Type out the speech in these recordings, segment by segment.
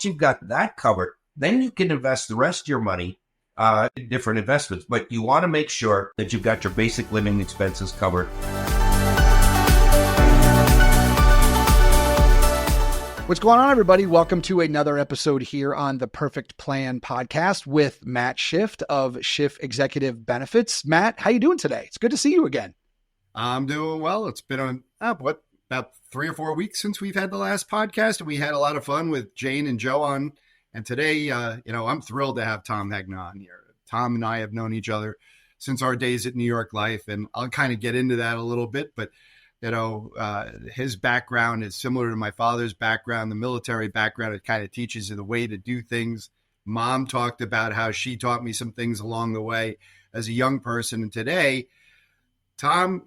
once you've got that covered, then you can invest the rest of your money in different investments. But you want to make sure that you've got your basic living expenses covered. What's going on, everybody? Welcome to another episode here on the Perfect Plan podcast with Matt Schiff of Schiff Executive Benefits. Matt, how you doing today? It's good to see you again. I'm doing well. It's been about 3 or 4 weeks since we've had the last podcast, and we had a lot of fun with Jane and Joe on. And today, I'm thrilled to have Tom Hegna on here. Tom and I have known each other since our days at New York Life, and I'll kind of get into that a little bit, but his background is similar to my father's background, the military background. It kind of teaches you the way to do things. Mom talked about how she taught me some things along the way as a young person. And today, Tom,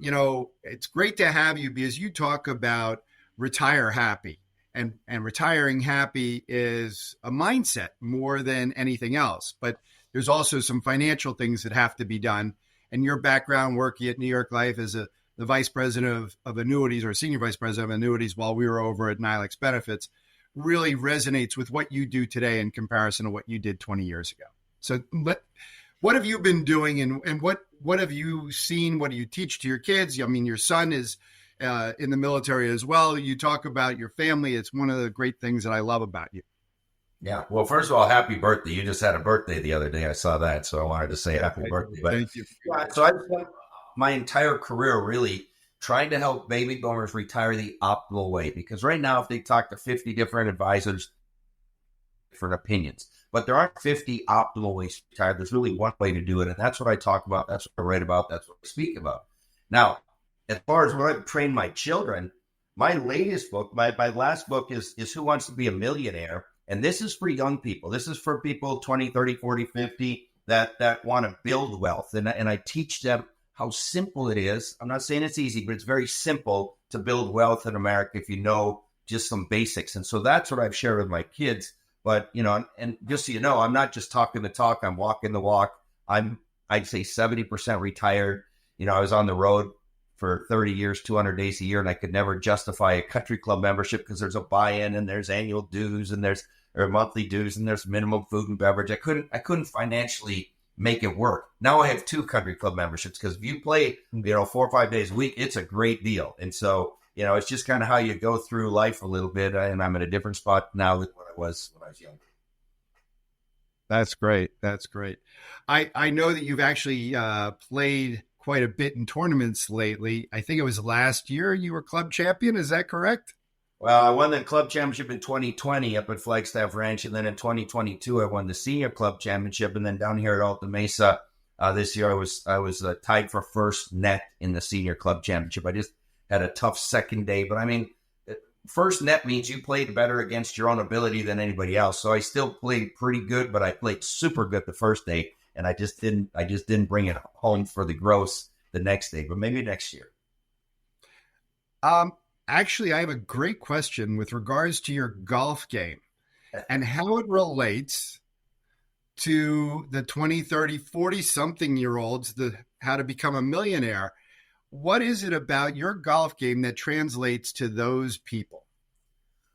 it's great to have you because you talk about retire happy. And retiring happy is a mindset more than anything else. But there's also some financial things that have to be done. And your background working at New York Life as the vice president of annuities, or senior vice president of annuities while we were over at Nilex Benefits, really resonates with what you do today in comparison to what you did 20 years ago. So what have you been doing, and what have you seen? What do you teach to your kids? I mean, your son is in the military as well. You talk about your family. It's one of the great things that I love about you. Yeah. Well, first of all, happy birthday. You just had a birthday the other day. I saw that. So I wanted to say happy birthday. But, thank you. So I've spent my entire career really trying to help baby boomers retire the optimal way. Because right now, if they talk to 50 different advisors, different opinions, but there aren't 50 optimal ways to retire. There's really one way to do it. And that's what I talk about. That's what I write about. That's what I speak about. Now, as far as what I've trained my children, my latest book, my last book is Who Wants to Be a Millionaire? And this is for young people. This is for people 20, 30, 40, 50 that want to build wealth. And I teach them how simple it is. I'm not saying it's easy, but it's very simple to build wealth in America if you know just some basics. And so that's what I've shared with my kids. But, and just so you know, I'm not just talking the talk, I'm walking the walk. I'd say 70% retired. I was on the road for 30 years, 200 days a year, and I could never justify a country club membership because there's a buy-in and there's annual dues and there's monthly dues and there's minimum food and beverage. I couldn't financially make it work. Now I have 2 country club memberships because if you play, 4 or 5 days a week, it's a great deal. And so, it's just kind of how you go through life a little bit. And I'm in a different spot now than what I was when I was younger. That's great. That's great. I know that you've actually played quite a bit in tournaments lately. I think it was last year you were club champion. Is that correct? Well, I won the club championship in 2020 up at Flagstaff Ranch. And then in 2022, I won the senior club championship. And then down here at Alta Mesa this year, I was tied for first net in the senior club championship. I just had a tough second day. But I mean, first net means you played better against your own ability than anybody else. So I still played pretty good, but I played super good the first day. And I just didn't bring it home for the gross the next day, but maybe next year. Actually, I have a great question with regards to your golf game and how it relates to the 20, 30, 40-something-year-olds, how to become a millionaire. What is it about your golf game that translates to those people?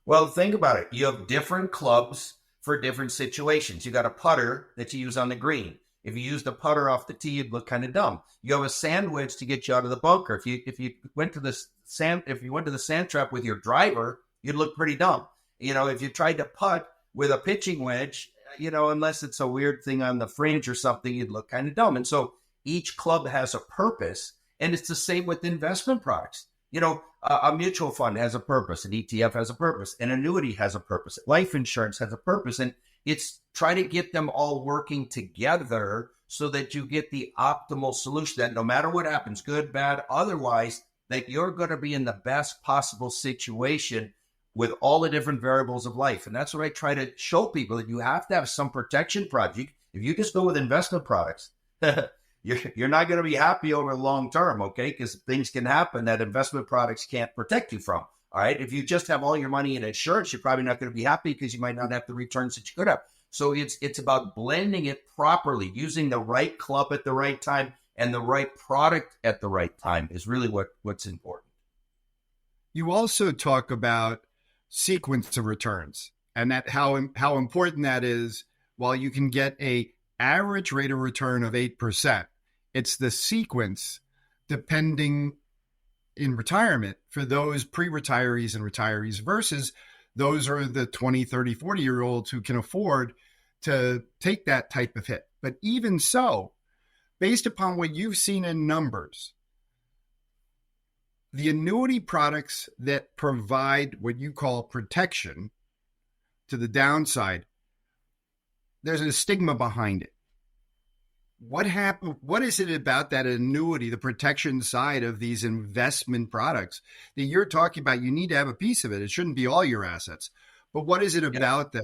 Well, think about it. You have different clubs for different situations. You got a putter that you use on the green. If you used a putter off the tee, you'd look kind of dumb. You have a sand wedge to get you out of the bunker. If you went to the sand trap with your driver, you'd look pretty dumb. If you tried to putt with a pitching wedge, unless it's a weird thing on the fringe or something, you'd look kind of dumb. And so each club has a purpose, and it's the same with investment products. A mutual fund has a purpose, an ETF has a purpose, an annuity has a purpose, life insurance has a purpose, and it's try to get them all working together so that you get the optimal solution that no matter what happens, good, bad, otherwise, that you're going to be in the best possible situation with all the different variables of life. And that's what I try to show people, that you have to have some protection project. If you just go with investment products, you're not going to be happy over the long term, okay? Because things can happen that investment products can't protect you from. All right. If you just have all your money in insurance, you're probably not going to be happy because you might not have the returns that you could have. So it's about blending it properly, using the right club at the right time and the right product at the right time is really what's important. You also talk about sequence of returns. and that how important that is. While you can get a average rate of return of 8%, it's the sequence depending in retirement for those pre-retirees and retirees versus those are the 20, 30, 40-year-olds who can afford to take that type of hit. But even so, based upon what you've seen in numbers, the annuity products that provide what you call protection to the downside, there's a stigma behind it. What happened? What is it about that annuity, the protection side of these investment products that you're talking about? You need to have a piece of it. It shouldn't be all your assets. But what is it about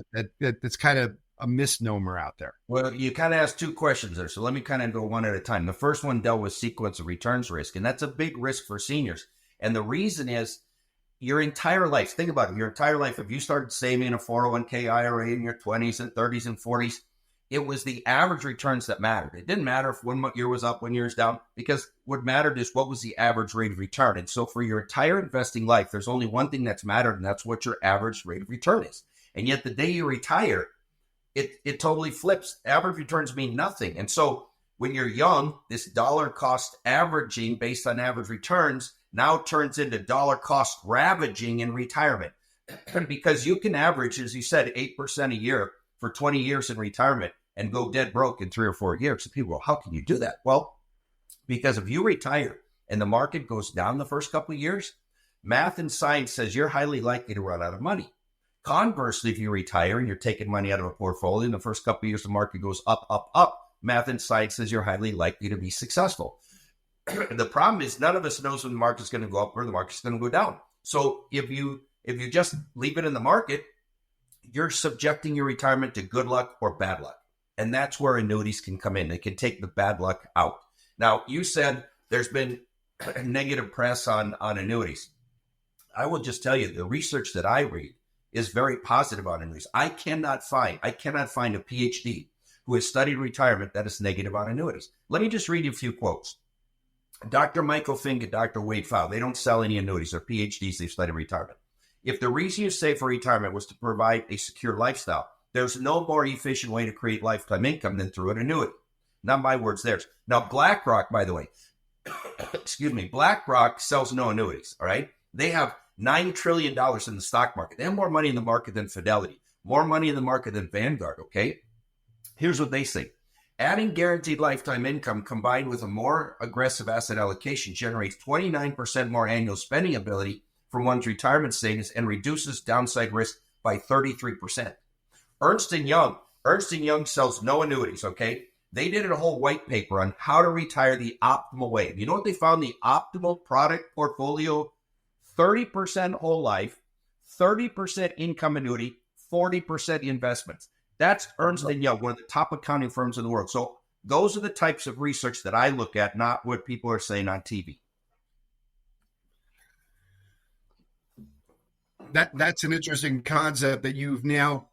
that's kind of a misnomer out there? Well, you kind of asked two questions there. So let me kind of go one at a time. The first one dealt with sequence of returns risk, and that's a big risk for seniors. And the reason is your entire life, think about it, your entire life, if you started saving in a 401k IRA in your 20s and 30s and 40s, it was the average returns that mattered. It didn't matter if 1 year was up, 1 year is down, because what mattered is what was the average rate of return. And so for your entire investing life, there's only one thing that's mattered, and that's what your average rate of return is. And yet the day you retire, it totally flips. Average returns mean nothing. And so when you're young, this dollar cost averaging based on average returns now turns into dollar cost ravaging in retirement. Because you can average, as you said, 8% a year for 20 years in retirement and go dead broke in 3 or 4 years. And people go, how can you do that? Well, because if you retire and the market goes down the first couple of years, math and science says you're highly likely to run out of money. Conversely, if you retire and you're taking money out of a portfolio, in the first couple of years, the market goes up, up, up. Math and science says you're highly likely to be successful. The problem is none of us knows when the market's going to go up or the market's going to go down. So if you just leave it in the market, you're subjecting your retirement to good luck or bad luck. And that's where annuities can come in. They can take the bad luck out. Now, you said there's been negative press on annuities. I will just tell you, the research that I read is very positive on annuities. I cannot find a PhD who has studied retirement that is negative on annuities. Let me just read you a few quotes. Dr. Michael Fink and Dr. Wade Pfau, they don't sell any annuities. They're PhDs. They've studied retirement. If the reason you save for retirement was to provide a secure lifestyle, there's no more efficient way to create lifetime income than through an annuity. Not my words, theirs. Now, BlackRock, by the way, BlackRock sells no annuities, all right? They have $9 trillion in the stock market. They have more money in the market than Fidelity, more money in the market than Vanguard, okay? Here's what they say. Adding guaranteed lifetime income combined with a more aggressive asset allocation generates 29% more annual spending ability from one's retirement savings and reduces downside risk by 33%. Ernst & Young sells no annuities, okay? They did a whole white paper on how to retire the optimal way. You know what they found? The optimal product portfolio, 30% whole life, 30% income annuity, 40% investments. That's Ernst & Young, one of the top accounting firms in the world. So those are the types of research that I look at, not what people are saying on TV. That's an interesting concept that you've now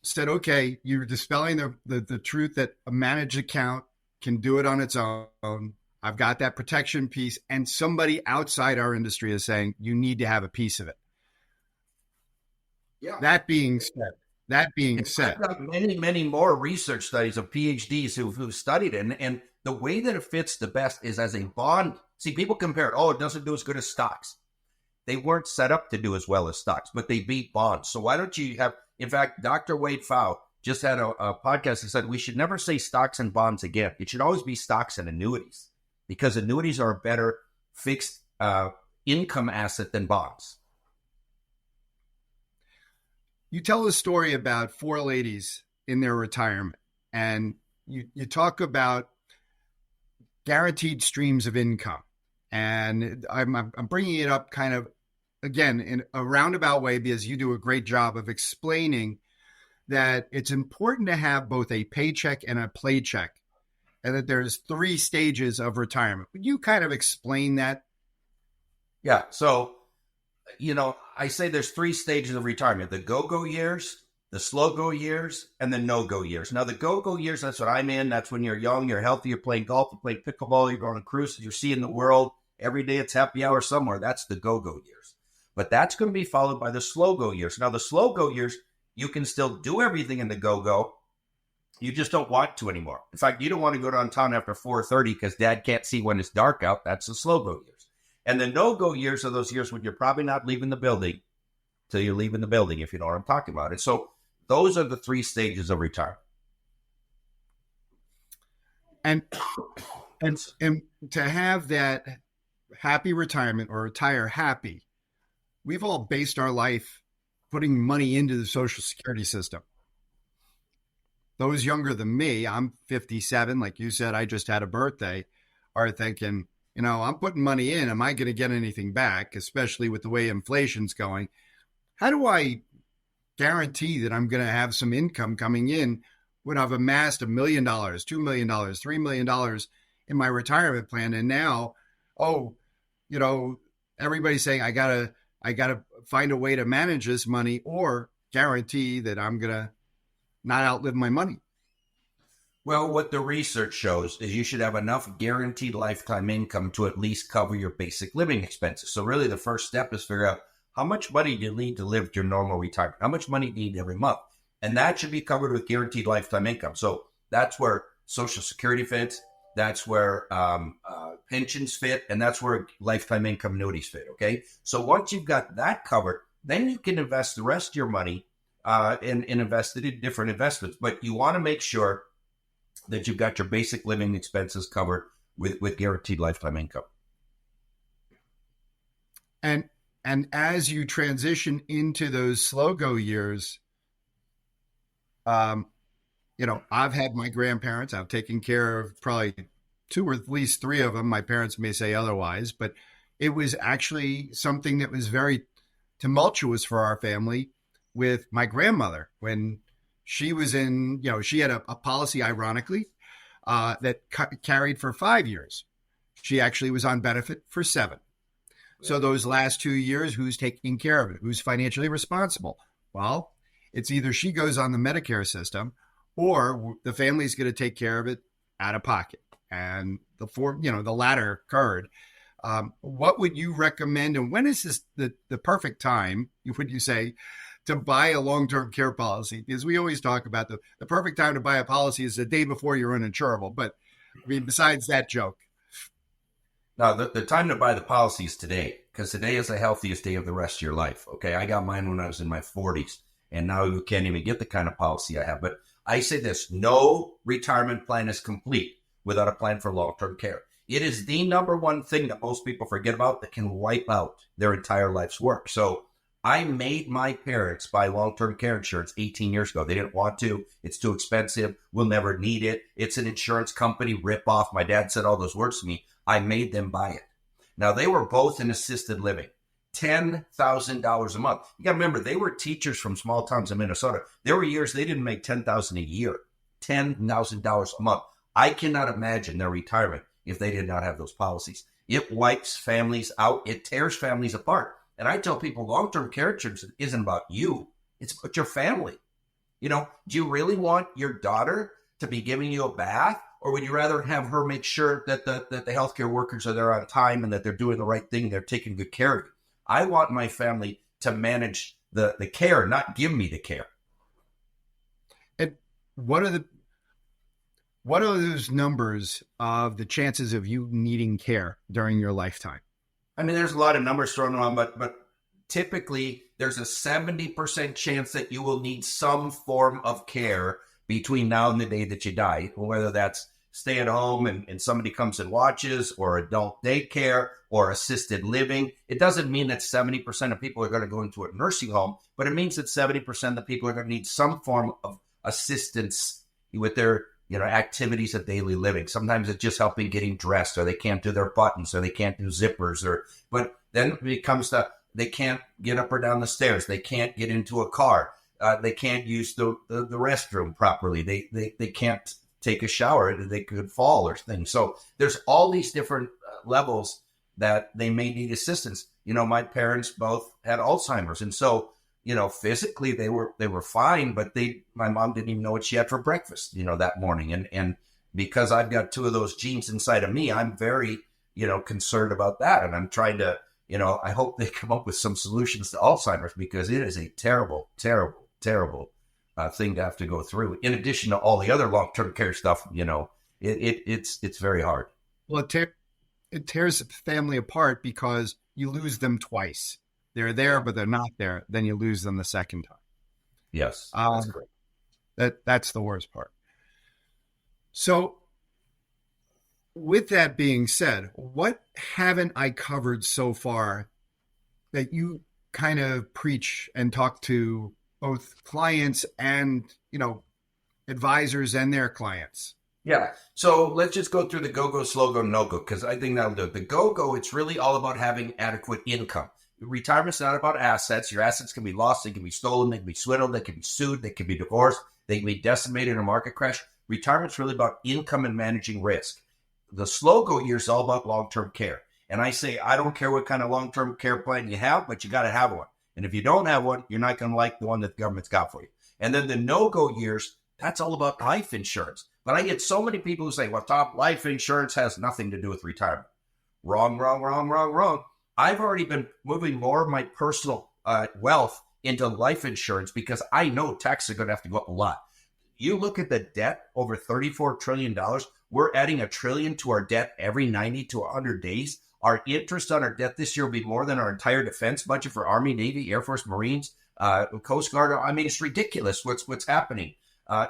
said, okay, you're dispelling the truth that a managed account can do it on its own. I've got that protection piece, and somebody outside our industry is saying you need to have a piece of it. Yeah. That being said, I've got many more research studies of PhDs who've studied it, and the way that it fits the best is as a bond. See, people compare it. Oh, it doesn't do as good as stocks. They weren't set up to do as well as stocks, but they beat bonds. So why don't you have? In fact, Dr. Wade Pfau just had a podcast that said we should never say stocks and bonds again. It should always be stocks and annuities, because annuities are a better fixed income asset than bonds. You tell a story about 4 ladies in their retirement, and you talk about guaranteed streams of income. And I'm bringing it up kind of, again, in a roundabout way, because you do a great job of explaining that it's important to have both a paycheck and a playcheck, and that there's 3 stages of retirement. Would you kind of explain that? Yeah. So, I say there's 3 stages of retirement: the go-go years, the slow-go years, and the no-go years. Now, the go-go years, that's what I'm in. That's when you're young, you're healthy, you're playing golf, you're playing pickleball, you're going on cruises, you're seeing the world. Every day it's happy hour somewhere. That's the go-go years. But that's going to be followed by the slow-go years. Now, the slow-go years, You can still do everything in the go-go. You just don't want to anymore. In fact, you don't want to go downtown after 4:30 because dad can't see when it's dark out. That's the slow-go years. And the no-go years are those years when you're probably not leaving the building till you're leaving the building, if you know what I'm talking about. And so those are the 3 stages of retirement. And to have that happy retirement or retire happy, we've all based our life putting money into the Social Security system. Those younger than me, I'm 57, like you said, I just had a birthday, are thinking, I'm putting money in. Am I going to get anything back, especially with the way inflation's going? How do I guarantee that I'm going to have some income coming in when I've amassed $1 million, $2 million, $3 million in my retirement plan? And now, everybody's saying I gotta find a way to manage this money or guarantee that I'm going to not outlive my money. Well, what the research shows is you should have enough guaranteed lifetime income to at least cover your basic living expenses. So really the first step is figure out how much money do you need to live your normal retirement? How much money do you need every month? And that should be covered with guaranteed lifetime income. So that's where Social Security fits. That's where pensions fit. And that's where lifetime income annuities fit. Okay. So once you've got that covered, then you can invest the rest of your money and invest it in different investments. But you want to make sure that you've got your basic living expenses covered with guaranteed lifetime income. And as you transition into those slow-go years, I've had my grandparents. I've taken care of probably 2 or at least 3 of them. My parents may say otherwise, but it was actually something that was very tumultuous for our family with my grandmother when she was in, she had a policy, ironically, that carried for 5 years. She actually was on benefit for 7. So those last 2 years, who's taking care of it? Who's financially responsible? Well, it's either she goes on the Medicare system or the family's going to take care of it out of pocket. And the latter occurred. What would you recommend? And when is this the perfect time, would you say, to buy a long-term care policy? Because we always talk about the perfect time to buy a policy is the day before you're uninsurable. But besides that joke. Now, the time to buy the policy is today, because today is the healthiest day of the rest of your life. Okay, I got mine when I was in my 40s, and now you can't even get the kind of policy I have. But I say this, no retirement plan is complete without a plan for long-term care. It is the number one thing that most people forget about that can wipe out their entire life's work. So I made my parents buy long-term care insurance 18 years ago. They didn't want to. It's too expensive. We'll never need it. It's an insurance company ripoff. My dad said all those words to me. I made them buy it. Now, they were both in assisted living, $10,000 a month. You got to remember, they were teachers from small towns in Minnesota. There were years they didn't make $10,000 a year, $10,000 a month. I cannot imagine their retirement if they did not have those policies. It wipes families out. It tears families apart. And I tell people long-term care insurance isn't about you. It's about your family. Do you really want your daughter to be giving you a bath? Or would you rather have her make sure that the healthcare workers are there on time and that they're doing the right thing, they're taking good care of you? I want my family to manage the care, not give me the care. And what are those numbers of the chances of you needing care during your lifetime? I mean, there's a lot of numbers thrown around, but typically there's a 70% chance that you will need some form of care between now and the day that you die, whether that's stay at home and somebody comes and watches, or adult daycare, or assisted living. It doesn't mean that 70% of people are going to go into a nursing home, but it means that 70% of people are going to need some form of assistance with their activities of daily living. Sometimes it's just helping getting dressed, or they can't do their buttons, or they can't do zippers, but then it becomes they can't get up or down the stairs. They can't get into a car. They can't use the restroom properly. They can't take a shower. They could fall or things. So there's all these different levels that they may need assistance. My parents both had Alzheimer's. And so, physically they were fine, but my mom didn't even know what she had for breakfast, that morning. And because I've got 2 of those genes inside of me, I'm very, concerned about that. And I'm trying to, I hope they come up with some solutions to Alzheimer's, because it is a terrible, terrible terrible thing to have to go through. In addition to all the other long-term care stuff, it's very hard. Well, it tears the family apart because you lose them twice. They're there, but they're not there. Then you lose them the second time. Yes, that's great. That's the worst part. So with that being said, what haven't I covered so far that you kind of preach and talk to both clients and, advisors and their clients? Yeah. So let's just go through the go-go, slow-go, no-go, because I think that'll do it. The go-go, it's really all about having adequate income. Retirement's not about assets. Your assets can be lost. They can be stolen. They can be swindled. They can be sued. They can be divorced. They can be decimated in a market crash. Retirement's really about income and managing risk. The slow-go year is all about long-term care. And I say, I don't care what kind of long-term care plan you have, but you got to have one. And if you don't have one, you're not going to like the one that the government's got for you. And then the no-go years, that's all about life insurance. But I get so many people who say, well, Tom, life insurance has nothing to do with retirement. Wrong, wrong, wrong, wrong, wrong. I've already been moving more of my personal wealth into life insurance because I know taxes are going to have to go up a lot. You look at the debt, over $34 trillion. We're adding $1 trillion to our debt every 90 to 100 days. Our interest on our debt this year will be more than our entire defense budget for Army, Navy, Air Force, Marines, Coast Guard. I mean, it's ridiculous what's happening.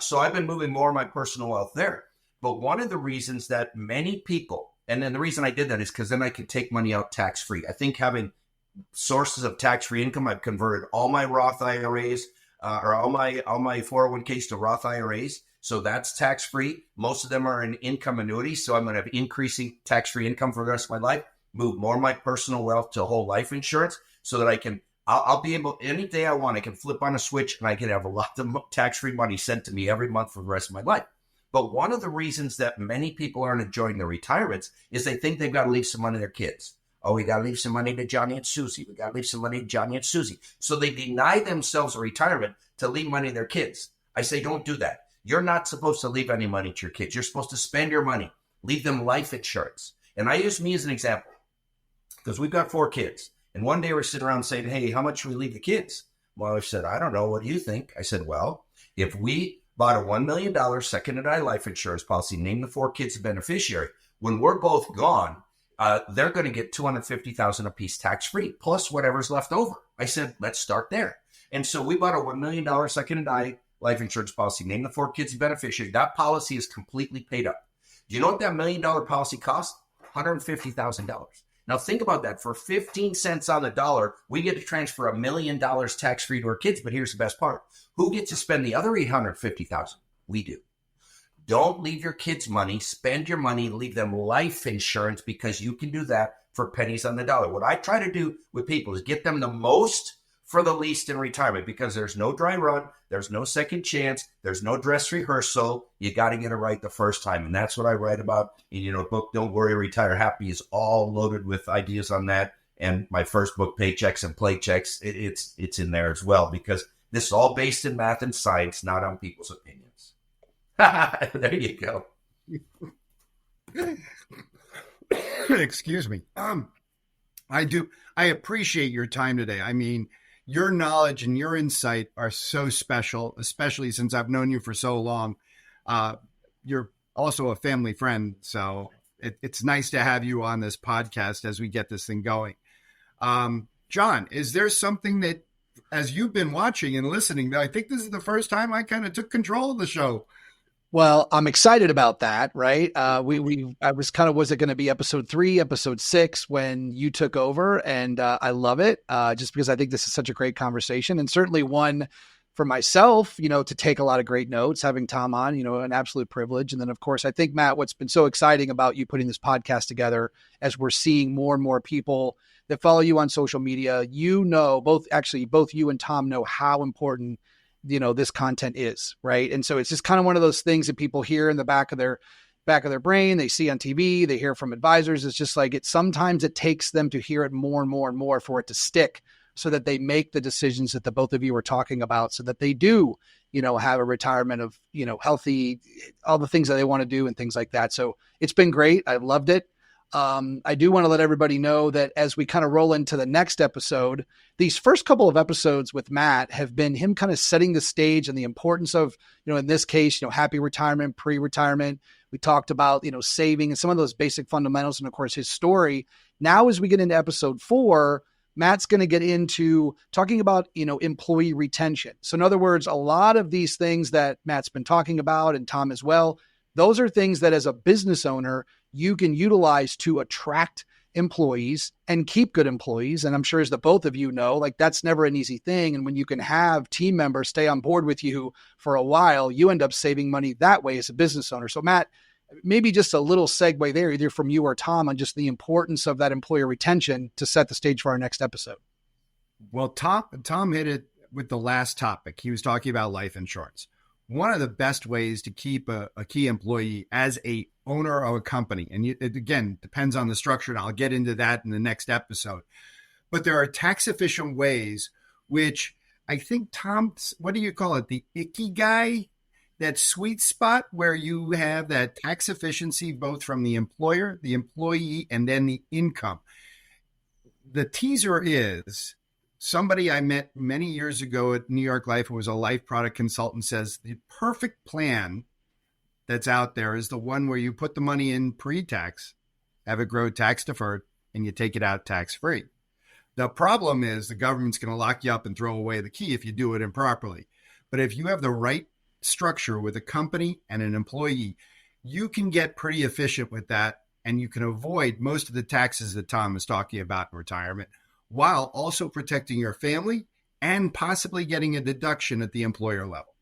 So I've been moving more of my personal wealth there. But one of the reasons that many people, and then the reason I did that is because then I could take money out tax-free. I think having sources of tax-free income, I've converted all my Roth IRAs or all my 401ks to Roth IRAs. So that's tax-free. Most of them are in income annuities. So I'm going to have increasing tax-free income for the rest of my life, move more of my personal wealth to whole life insurance so that I'll be able, any day I want, I can flip on a switch and I can have a lot of tax-free money sent to me every month for the rest of my life. But one of the reasons that many people aren't enjoying their retirements is they think they've got to leave some money to their kids. Oh, we got to leave some money to Johnny and Susie. We got to leave some money to Johnny and Susie. So they deny themselves a retirement to leave money to their kids. I say, don't do that. You're not supposed to leave any money to your kids. You're supposed to spend your money, leave them life insurance. And I use me as an example because we've got 4 kids. And one day we're sitting around saying, hey, how much should we leave the kids? My wife said, I don't know. What do you think? I said, well, if we bought a $1 million second and die life insurance policy, name the 4 kids the beneficiary, when we're both gone, they're going to get $250,000 a piece tax-free, plus whatever's left over. I said, let's start there. And so we bought a $1 million second and die life insurance policy, name the 4 kids the beneficiary. That policy is completely paid up. Do you know what that $1 million policy cost? $150,000. Now think about that. For 15 cents on the dollar, we get to transfer $1 million tax-free to our kids. But here's the best part. Who gets to spend the other $850,000? We do. Don't leave your kids money. Spend your money. Leave them life insurance because you can do that for pennies on the dollar. What I try to do with people is get them the most for the least in retirement because there's no dry run. There's no second chance. There's no dress rehearsal. You got to get it right the first time. And that's what I write about in, book, Don't Worry, Retire Happy is all loaded with ideas on that. And my first book, Paychecks and Playchecks, it's in there as well because this is all based in math and science, not on people's opinions. There you go. Excuse me. I appreciate your time today. I mean, your knowledge and your insight are so special, especially since I've known you for so long. You're also a family friend, so it's nice to have you on this podcast as we get this thing going. John, is there something that, as you've been watching and listening, I think this is the first time I kind of took control of the show. Well, I'm excited about that, right? I was kind of, was it going to be episode 3, episode 6 when you took over? And I love it just because I think this is such a great conversation and certainly one for myself, to take a lot of great notes, having Tom on, an absolute privilege. And then of course, I think Matt, what's been so exciting about you putting this podcast together as we're seeing more and more people that follow you on social media, both you and Tom know how important this content is, right? And so it's just kind of one of those things that people hear in the back of their brain, they see on TV, they hear from advisors. It's just like sometimes it takes them to hear it more and more and more for it to stick so that they make the decisions that the both of you are talking about so that they do, have a retirement of, healthy, all the things that they want to do and things like that. So it's been great. I loved it. I do want to let everybody know that as we kind of roll into the next episode, these first couple of episodes with Matt have been him kind of setting the stage and the importance of, in this case, happy retirement, pre-retirement. We talked about, saving and some of those basic fundamentals and of course his story. Now, as we get into episode 4, Matt's going to get into talking about, employee retention. So in other words, a lot of these things that Matt's been talking about and Tom as well, those are things that as a business owner, you can utilize to attract employees and keep good employees. And I'm sure as the both of you know, like that's never an easy thing. And when you can have team members stay on board with you for a while, you end up saving money that way as a business owner. So Matt, maybe just a little segue there, either from you or Tom, on just the importance of that employer retention to set the stage for our next episode. Well, Tom hit it with the last topic. He was talking about life insurance. One of the best ways to keep a key employee as a owner of a company, and it again depends on the structure, and I'll get into that in the next episode. But there are tax efficient ways, which I think Tom, what do you call it? The ikigai, that sweet spot where you have that tax efficiency both from the employer, the employee, and then the income. The teaser is somebody I met many years ago at New York Life, who was a life product consultant, says the perfect plan that's out there is the one where you put the money in pre-tax, have it grow tax deferred, and you take it out tax free. The problem is the government's going to lock you up and throw away the key if you do it improperly. But if you have the right structure with a company and an employee, you can get pretty efficient with that, and you can avoid most of the taxes that Tom is talking about in retirement, while also protecting your family and possibly getting a deduction at the employer level.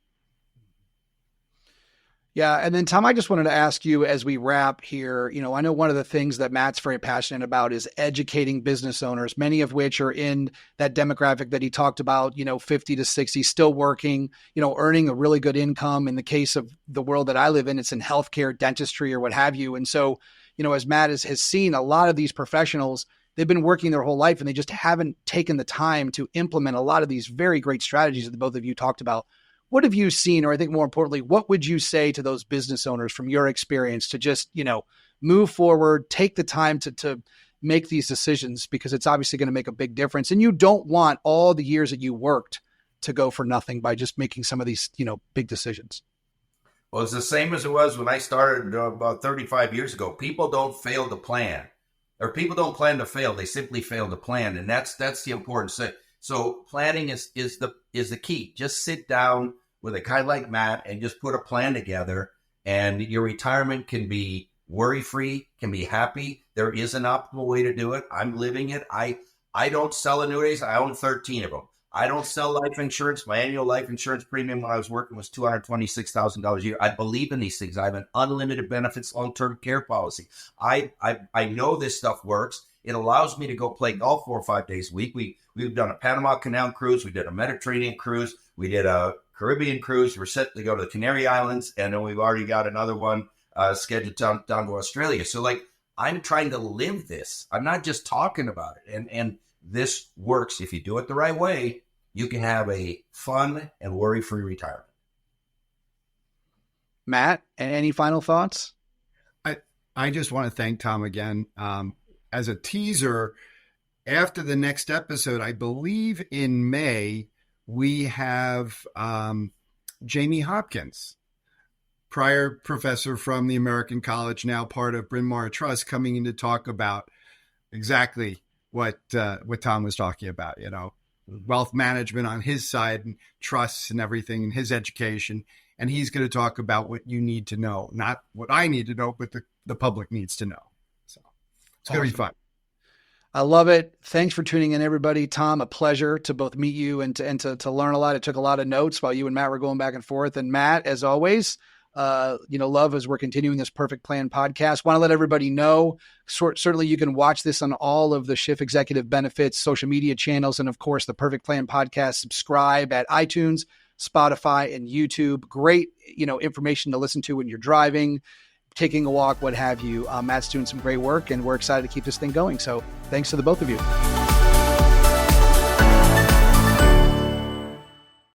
Yeah. And then Tom, I just wanted to ask you as we wrap here, I know one of the things that Matt's very passionate about is educating business owners, many of which are in that demographic that he talked about, 50 to 60, still working, earning a really good income. In the case of the world that I live in, it's in healthcare, dentistry, or what have you. And so, as Matt has seen a lot of these professionals, they've been working their whole life and they just haven't taken the time to implement a lot of these very great strategies that the both of you talked about. What have you seen, or I think more importantly, what would you say to those business owners from your experience to just, move forward, take the time to make these decisions, because it's obviously going to make a big difference. And you don't want all the years that you worked to go for nothing by just making some of these, big decisions. Well, it's the same as it was when I started about 35 years ago. People don't fail to plan, or people don't plan to fail. They simply fail to plan. And that's the importance. So planning is the key. Just sit down with a guy like Matt and just put a plan together, and your retirement can be worry-free, can be happy. There is an optimal way to do it. I'm living it. I don't sell annuities. I own 13 of them. I don't sell life insurance. My annual life insurance premium when I was working was $226,000 a year. I believe in these things. I have an unlimited benefits long-term care policy. I know this stuff works. It allows me to go play golf 4 or 5 days a week. We've done a Panama Canal cruise. We did a Mediterranean cruise. We did a Caribbean cruise. We're set to go to the Canary Islands. And then we've already got another one scheduled down to Australia. So I'm trying to live this. I'm not just talking about it. And this works. If you do it the right way, you can have a fun and worry-free retirement. Matt, any final thoughts? I just want to thank Tom again. As a teaser, after the next episode, I believe in May, we have Jamie Hopkins, prior professor from the American College, now part of Bryn Mawr Trust, coming in to talk about exactly what Tom was talking about, wealth management on his side and trusts and everything, and his education. And he's going to talk about what you need to know, not what I need to know, but the public needs to know. So it's going to be fun. I love it. Thanks for tuning in, everybody. Tom, a pleasure to both meet you and to learn a lot. I took a lot of notes while you and Matt were going back and forth. And Matt, as always, love as we're continuing this Perfect Plan podcast. Want to let everybody know, certainly you can watch this on all of the Schiff Executive Benefits social media channels. And of course, the Perfect Plan podcast, subscribe at iTunes, Spotify, and YouTube. Great, information to listen to when you're driving, taking a walk, what have you. Matt's doing some great work, and we're excited to keep this thing going. So thanks to the both of you.